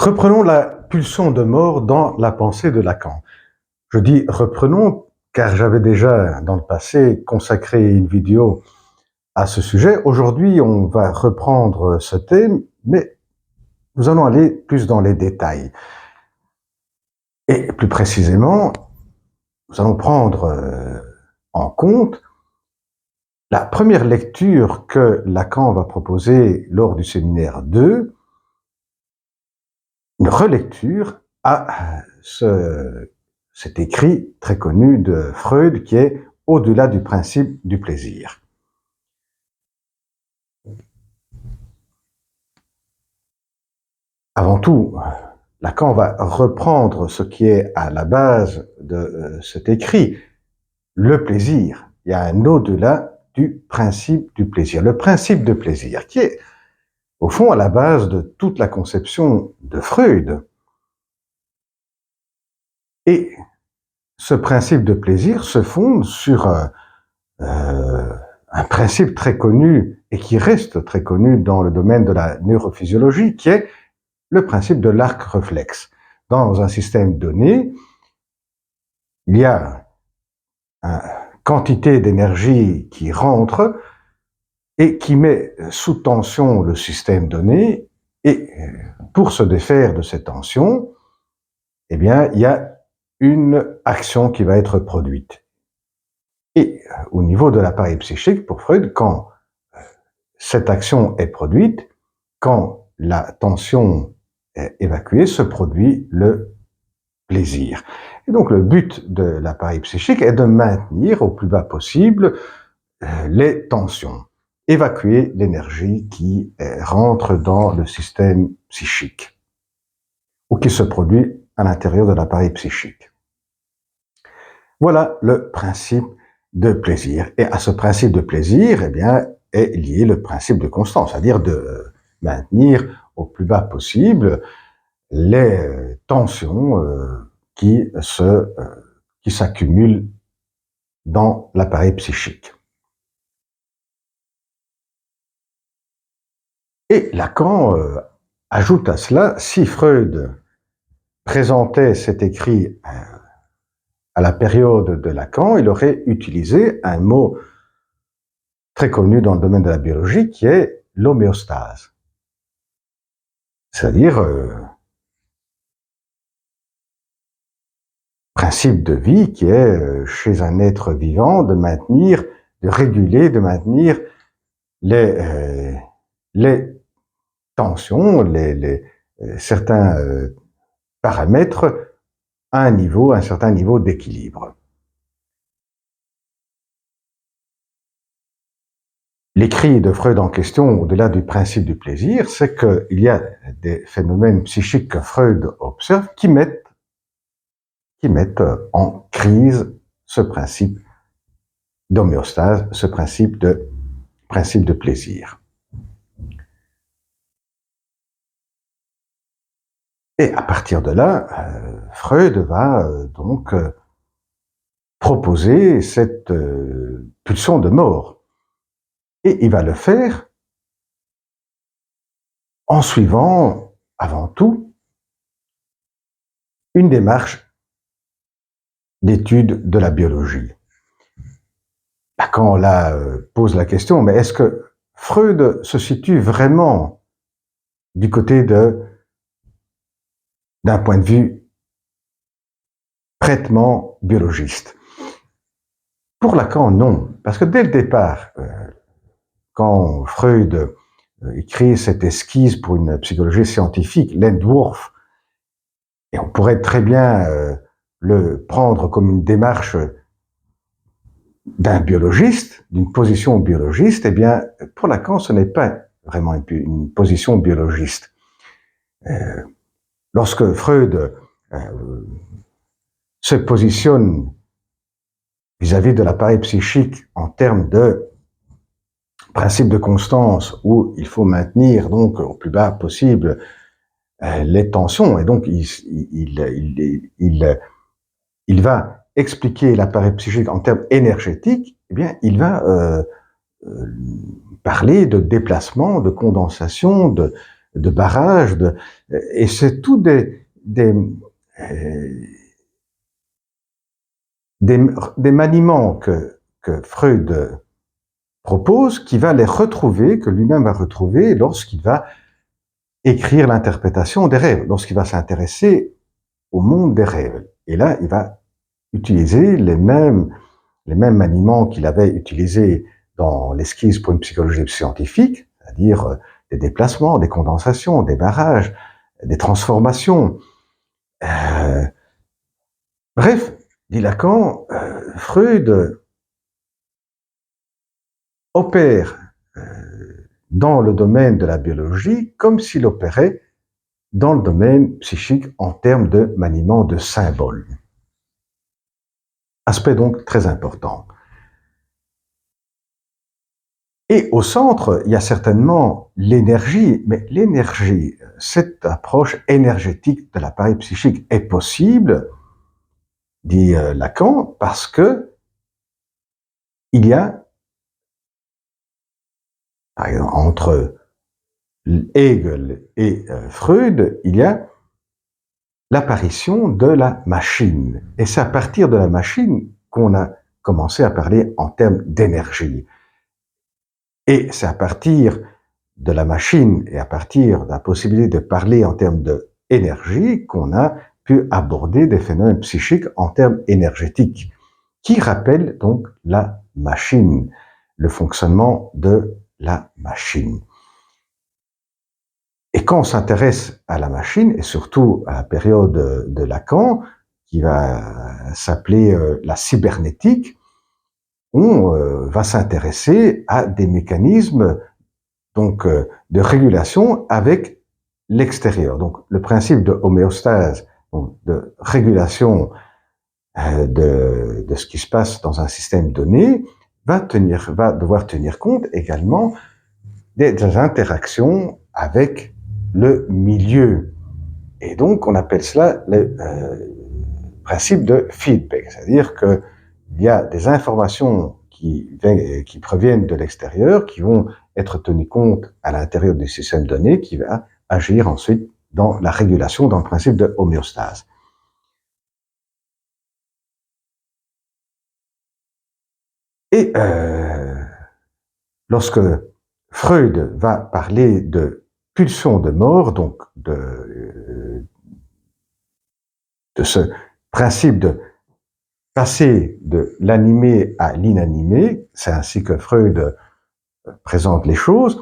Reprenons la pulsion de mort dans la pensée de Lacan. Je dis reprenons car j'avais déjà dans le passé consacré une vidéo à ce sujet. Aujourd'hui, on va reprendre ce thème, mais nous allons aller plus dans les détails. Et plus précisément, nous allons prendre en compte la première lecture que Lacan va proposer lors du séminaire 2, une relecture à cet écrit très connu de Freud qui est Au-delà du principe du plaisir. Avant tout, Lacan va reprendre ce qui est à la base de cet écrit, le plaisir. Il y a un au-delà du principe du plaisir. Le principe de plaisir qui est, au fond, à la base de toute la conception de Freud. Et ce principe de plaisir se fonde sur un principe très connu et qui reste très connu dans le domaine de la neurophysiologie, qui est le principe de l'arc réflexe. Dans un système donné, il y a une quantité d'énergie qui rentre et qui met sous tension le système donné, et pour se défaire de cette tension, eh bien, il y a une action qui va être produite. Et au niveau de l'appareil psychique, pour Freud, quand cette action est produite, quand la tension est évacuée, se produit le plaisir. Et donc le but de l'appareil psychique est de maintenir au plus bas possible les tensions, évacuer l'énergie qui rentre dans le système psychique ou qui se produit à l'intérieur de l'appareil psychique. Voilà le principe de plaisir. Et à ce principe de plaisir, eh bien, est lié le principe de constance, c'est-à-dire de maintenir au plus bas possible les tensions qui s'accumulent dans l'appareil psychique. Et Lacan ajoute à cela, si Freud présentait cet écrit à la période de Lacan, il aurait utilisé un mot très connu dans le domaine de la biologie qui est l'homéostase. C'est-à-dire principe de vie qui est chez un être vivant de maintenir, de réguler, de maintenir les tensions, certains paramètres à un certain niveau d'équilibre. L'écrit de Freud en question, au-delà du principe du plaisir, c'est qu'il y a des phénomènes psychiques que Freud observe qui mettent en crise ce principe d'homéostase, ce principe de plaisir. Et à partir de là, Freud va donc proposer cette pulsion de mort. Et il va le faire en suivant, avant tout, une démarche d'étude de la biologie. Quand on pose la question, mais est-ce que Freud se situe vraiment du côté d'un point de vue traitement biologiste? Pour Lacan, non. Parce que dès le départ, quand Freud écrit cette esquisse pour une psychologie scientifique, l'Entwurf, et on pourrait très bien le prendre comme une démarche d'un biologiste, d'une position biologiste, eh bien, pour Lacan, ce n'est pas vraiment une position biologiste. Lorsque Freud se positionne vis-à-vis de l'appareil psychique en termes de principe de constance où il faut maintenir donc au plus bas possible les tensions, et donc il va expliquer l'appareil psychique en termes énergétiques, eh bien il va parler de déplacement, de condensation, de barrages, et c'est tout des maniements que Freud propose, qui va les retrouver, que lui-même va retrouver lorsqu'il va écrire l'interprétation des rêves, lorsqu'il va s'intéresser au monde des rêves. Et là, il va utiliser les mêmes maniements qu'il avait utilisés dans l'esquisse pour une psychologie scientifique, c'est-à-dire des déplacements, des condensations, des barrages, des transformations. Bref, dit Lacan, Freud opère dans le domaine de la biologie comme s'il opérait dans le domaine psychique en termes de maniement de symboles. Aspect donc très important. Et au centre, il y a certainement l'énergie, mais l'énergie, cette approche énergétique de l'appareil psychique est possible, dit Lacan, parce que il y a, par exemple, entre Hegel et Freud, il y a l'apparition de la machine. Et c'est à partir de la machine qu'on a commencé à parler en termes d'énergie. Et c'est à partir de la machine et à partir de la possibilité de parler en termes d'énergie qu'on a pu aborder des phénomènes psychiques en termes énergétiques, qui rappellent donc la machine, le fonctionnement de la machine. Et quand on s'intéresse à la machine, et surtout à la période de Lacan, qui va s'appeler la cybernétique, on va s'intéresser à des mécanismes donc de régulation avec l'extérieur. Donc le principe de homéostase, donc de régulation de ce qui se passe dans un système donné, va devoir tenir compte également des interactions avec le milieu. Et donc, on appelle cela le principe de feedback, c'est-à-dire qu'il y a des informations qui proviennent de l'extérieur, qui vont être tenues compte à l'intérieur du système donné, qui va agir ensuite dans la régulation, dans le principe de homéostase. Et lorsque Freud va parler de pulsion de mort, donc de ce principe de passer de l'animé à l'inanimé, c'est ainsi que Freud présente les choses,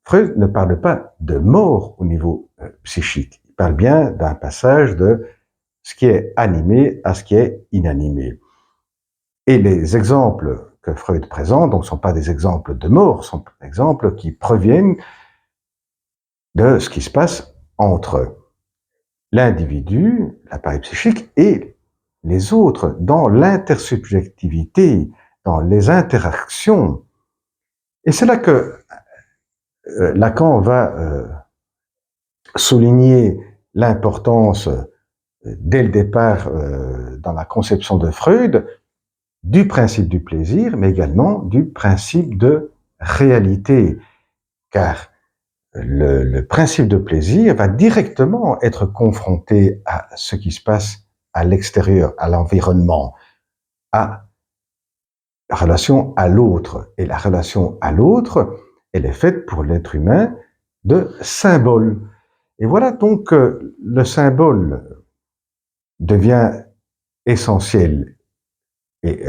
Freud ne parle pas de mort au niveau psychique, il parle bien d'un passage de ce qui est animé à ce qui est inanimé. Et les exemples que Freud présente donc, ne sont pas des exemples de mort, sont des exemples qui proviennent de ce qui se passe entre l'individu, l'appareil psychique, et les autres, dans l'intersubjectivité, dans les interactions. Et c'est là que Lacan va souligner l'importance, dès le départ, dans la conception de Freud, du principe du plaisir, mais également du principe de réalité. Car le principe de plaisir va directement être confronté à ce qui se passe à l'extérieur, à l'environnement, à la relation à l'autre. Et la relation à l'autre, elle est faite pour l'être humain de symboles. Et voilà donc que le symbole devient essentiel. Et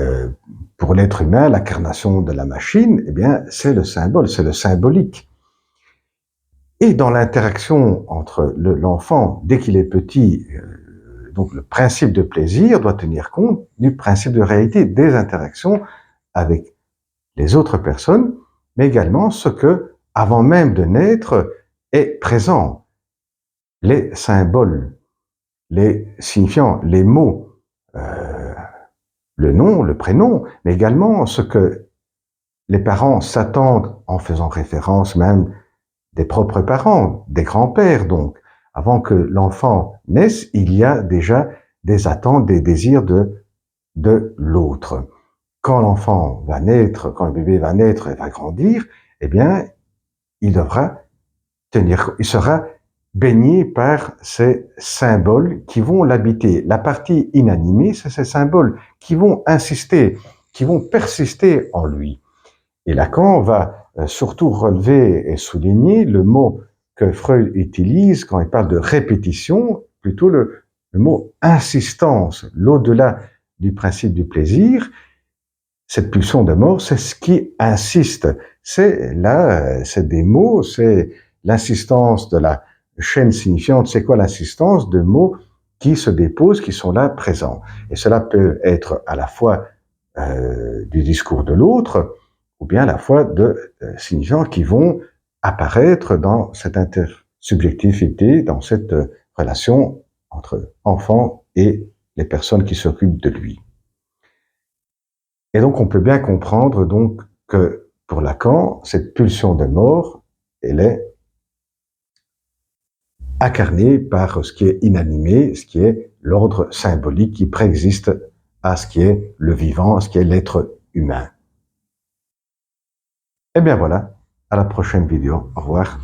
pour l'être humain, l'incarnation de la machine, eh bien, c'est le symbole, c'est le symbolique. Et dans l'interaction entre l'enfant, dès qu'il est petit, donc le principe de plaisir doit tenir compte du principe de réalité, des interactions avec les autres personnes, mais également ce que, avant même de naître, est présent. Les symboles, les signifiants, les mots, le nom, le prénom, mais également ce que les parents s'attendent en faisant référence même des propres parents, des grands-pères donc. Avant que l'enfant naisse, il y a déjà des attentes, des désirs de l'autre. Quand l'enfant va naître, quand le bébé va naître et va grandir, eh bien, il devra il sera baigné par ces symboles qui vont l'habiter. La partie inanimée, c'est ces symboles qui vont insister, qui vont persister en lui. Et Lacan va surtout relever et souligner le mot que Freud utilise quand il parle de répétition, plutôt le mot insistance, l'au-delà du principe du plaisir. Cette pulsion de mort, c'est ce qui insiste. C'est là, c'est des mots, c'est l'insistance de la chaîne signifiante. C'est quoi l'insistance? De mots qui se déposent, qui sont là présents. Et cela peut être à la fois du discours de l'autre, ou bien à la fois de signifiants qui vont apparaître dans cette intersubjectivité, dans cette relation entre enfant et les personnes qui s'occupent de lui. Et donc, on peut bien comprendre donc que pour Lacan, cette pulsion de mort, elle est incarnée par ce qui est inanimé, ce qui est l'ordre symbolique qui préexiste à ce qui est le vivant, à ce qui est l'être humain. Et bien voilà, à la prochaine vidéo. Au revoir.